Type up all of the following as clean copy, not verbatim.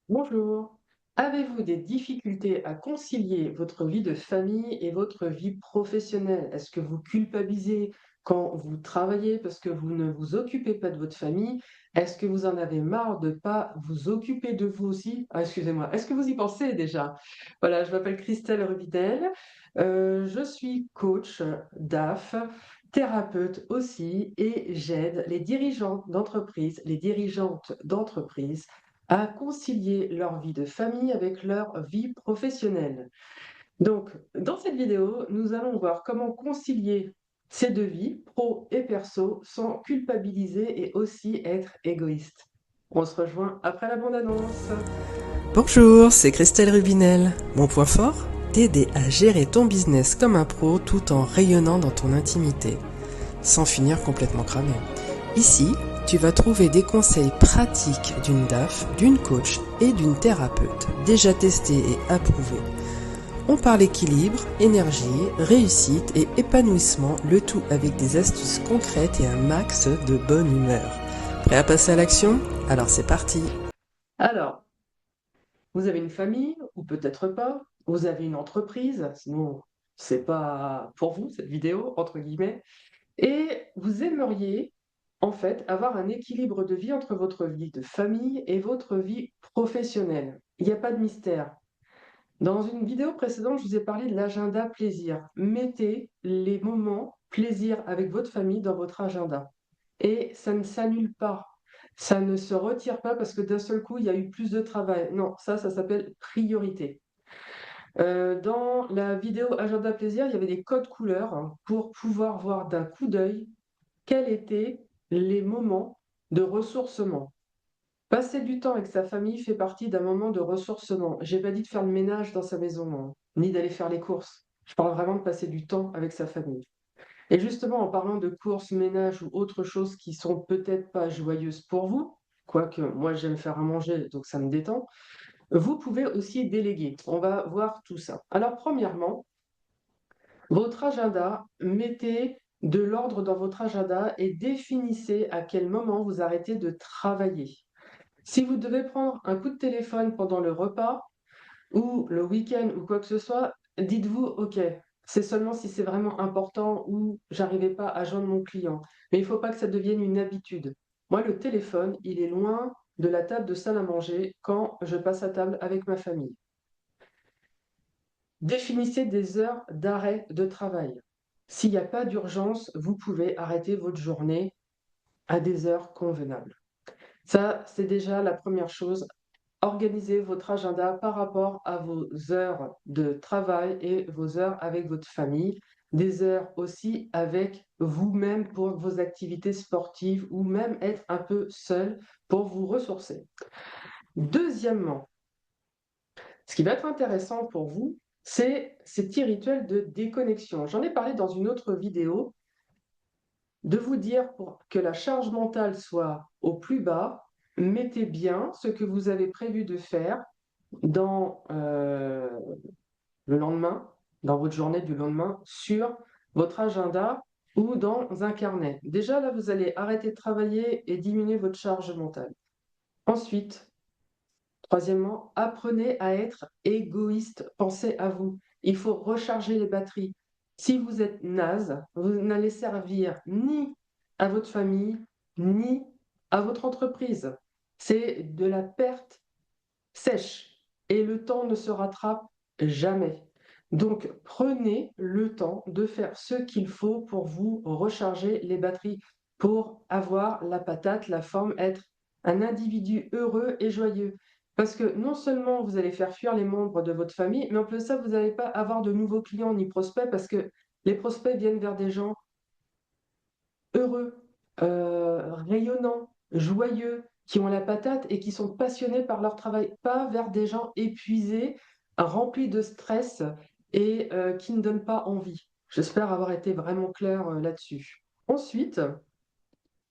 Bonjour. Avez-vous des difficultés à concilier votre vie de famille et votre vie professionnelle? Est-ce que vous culpabilisez quand vous travaillez parce que vous ne vous occupez pas de votre famille? Est-ce que vous en avez marre de pas vous occuper de vous aussi? Ah, excusez-moi. Est-ce que vous y pensez déjà? Voilà, je m'appelle Christelle Rubidel. Je suis coach DAF, thérapeute aussi, et j'aide les dirigeants d'entreprise, les dirigeantes d'entreprise à concilier leur vie de famille avec leur vie professionnelle. Donc, dans cette vidéo, nous allons voir comment concilier ces deux vies, pro et perso, sans culpabiliser et aussi être égoïste. On se rejoint après la bande-annonce. Bonjour, c'est Christelle Rubinel. Mon point fort? T'aider à gérer ton business comme un pro tout en rayonnant dans ton intimité, sans finir complètement cramé. Ici, tu vas trouver des conseils pratiques d'une DAF, d'une coach et d'une thérapeute, déjà testés et approuvés. On parle équilibre, énergie, réussite et épanouissement, le tout avec des astuces concrètes et un max de bonne humeur. Prêt à passer à l'action? Alors c'est parti! Alors, vous avez une famille ou peut-être pas, vous avez une entreprise, sinon c'est pas pour vous cette vidéo, entre guillemets. Et vous aimeriez, en fait, avoir un équilibre de vie entre votre vie de famille et votre vie professionnelle. Il n'y a pas de mystère. Dans une vidéo précédente, je vous ai parlé de l'agenda plaisir. Mettez les moments plaisir avec votre famille dans votre agenda. Et ça ne s'annule pas. Ça ne se retire pas parce que d'un seul coup, il y a eu plus de travail. Non, ça s'appelle priorité. Dans la vidéo agenda plaisir, il y avait des codes couleurs hein, pour pouvoir voir d'un coup d'œil quels étaient les moments de ressourcement. Passer du temps avec sa famille fait partie d'un moment de ressourcement. J'ai pas dit de faire le ménage dans sa maison, hein, ni d'aller faire les courses. Je parle vraiment de passer du temps avec sa famille. Et justement, en parlant de courses, ménage ou autre chose qui sont peut-être pas joyeuses pour vous, quoique moi j'aime faire à manger, donc ça me détend, vous pouvez aussi déléguer. On va voir tout ça. Alors, premièrement, votre agenda, mettez de l'ordre dans votre agenda et définissez à quel moment vous arrêtez de travailler. Si vous devez prendre un coup de téléphone pendant le repas ou le week-end ou quoi que ce soit, dites-vous, OK, c'est seulement si c'est vraiment important ou j'arrivais pas à joindre mon client. Mais il ne faut pas que ça devienne une habitude. Moi, le téléphone, il est loin de la table de salle à manger quand je passe à table avec ma famille. Définissez des heures d'arrêt de travail. S'il n'y a pas d'urgence, vous pouvez arrêter votre journée à des heures convenables. Ça, c'est déjà la première chose. Organisez votre agenda par rapport à vos heures de travail et vos heures avec votre famille, des heures aussi avec vous-même pour vos activités sportives ou même être un peu seul pour vous ressourcer. Deuxièmement, ce qui va être intéressant pour vous, c'est ces petits rituels de déconnexion. J'en ai parlé dans une autre vidéo, de vous dire pour que la charge mentale soit au plus bas, mettez bien ce que vous avez prévu de faire dans le lendemain, dans votre journée du lendemain, sur votre agenda ou dans un carnet. Déjà, là, vous allez arrêter de travailler et diminuer votre charge mentale. Ensuite, troisièmement, apprenez à être égoïste. Pensez à vous. Il faut recharger les batteries. Si vous êtes naze, vous n'allez servir ni à votre famille, ni à votre entreprise. C'est de la perte sèche et le temps ne se rattrape jamais. Donc, prenez le temps de faire ce qu'il faut pour vous recharger les batteries, pour avoir la patate, la forme, être un individu heureux et joyeux. Parce que non seulement vous allez faire fuir les membres de votre famille, mais en plus de ça, vous n'allez pas avoir de nouveaux clients ni prospects parce que les prospects viennent vers des gens heureux, rayonnants, joyeux, qui ont la patate et qui sont passionnés par leur travail, pas vers des gens épuisés, remplis de stress et qui ne donnent pas envie. J'espère avoir été vraiment clair là-dessus. Ensuite,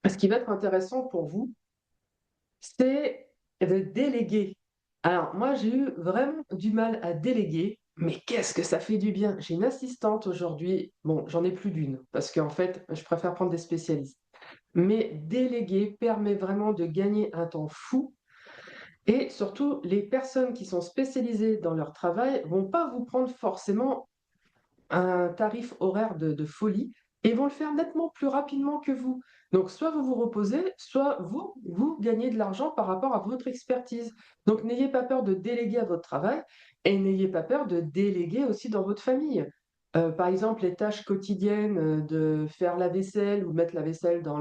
ce qui va être intéressant pour vous, c'est de déléguer. Alors, moi, j'ai eu vraiment du mal à déléguer, mais qu'est-ce que ça fait du bien. J'ai une assistante aujourd'hui. Bon, j'en ai plus d'une, parce qu'en fait, je préfère prendre des spécialistes. Mais déléguer permet vraiment de gagner un temps fou Et surtout, les personnes qui sont spécialisées dans leur travail vont pas vous prendre forcément un tarif horaire de folie et vont le faire nettement plus rapidement que vous. Donc, soit vous vous reposez, soit vous gagnez de l'argent par rapport à votre expertise. Donc, n'ayez pas peur de déléguer à votre travail et n'ayez pas peur de déléguer aussi dans votre famille. Par exemple, les tâches quotidiennes de faire la vaisselle ou mettre la vaisselle dans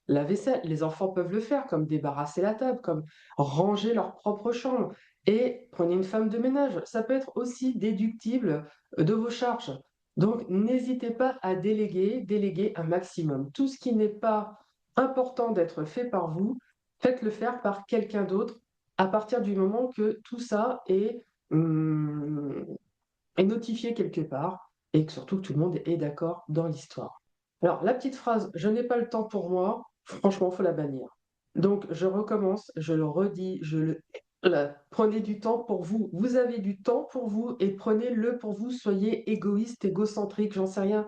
la vaisselle, les enfants peuvent le faire, comme débarrasser la table, comme ranger leur propre chambre. Et prenez une femme de ménage. Ça peut être aussi déductible de vos charges. Donc, n'hésitez pas à déléguer un maximum. Tout ce qui n'est pas important d'être fait par vous, faites-le faire par quelqu'un d'autre à partir du moment que tout ça hum, est notifié quelque part et que surtout que tout le monde est d'accord dans l'histoire. Alors, la petite phrase «je n'ai pas le temps pour moi», franchement, il faut la bannir. Donc, je recommence, je le redis, prenez du temps pour vous. Vous avez du temps pour vous et prenez-le pour vous. Soyez égoïste, égocentrique, j'en sais rien.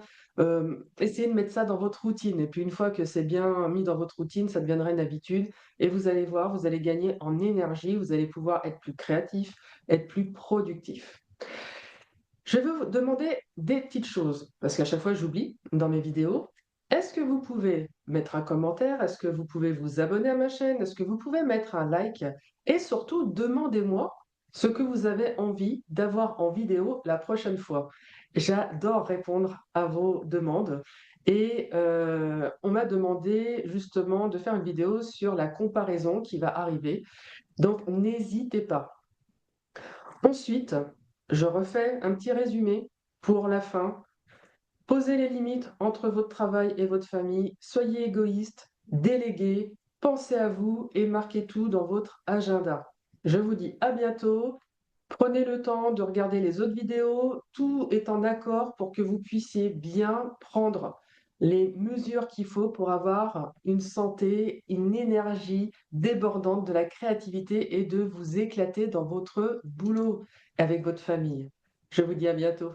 Essayez de mettre ça dans votre routine. Et puis, une fois que c'est bien mis dans votre routine, ça deviendra une habitude. Et vous allez voir, vous allez gagner en énergie, vous allez pouvoir être plus créatif, être plus productif. Je vais vous demander des petites choses, parce qu'à chaque fois j'oublie dans mes vidéos. Est-ce que vous pouvez mettre un commentaire? Est-ce que vous pouvez vous abonner à ma chaîne? Est-ce que vous pouvez mettre un like? Et surtout, demandez-moi ce que vous avez envie d'avoir en vidéo la prochaine fois. J'adore répondre à vos demandes. Et on m'a demandé justement de faire une vidéo sur la comparaison qui va arriver. Donc, n'hésitez pas. Ensuite, je refais un petit résumé pour la fin. Posez les limites entre votre travail et votre famille. Soyez égoïste, déléguez, pensez à vous et marquez tout dans votre agenda. Je vous dis à bientôt. Prenez le temps de regarder les autres vidéos. Tout est en accord pour que vous puissiez bien prendre les mesures qu'il faut pour avoir une santé, une énergie débordante, de la créativité et de vous éclater dans votre boulot avec votre famille. Je vous dis à bientôt.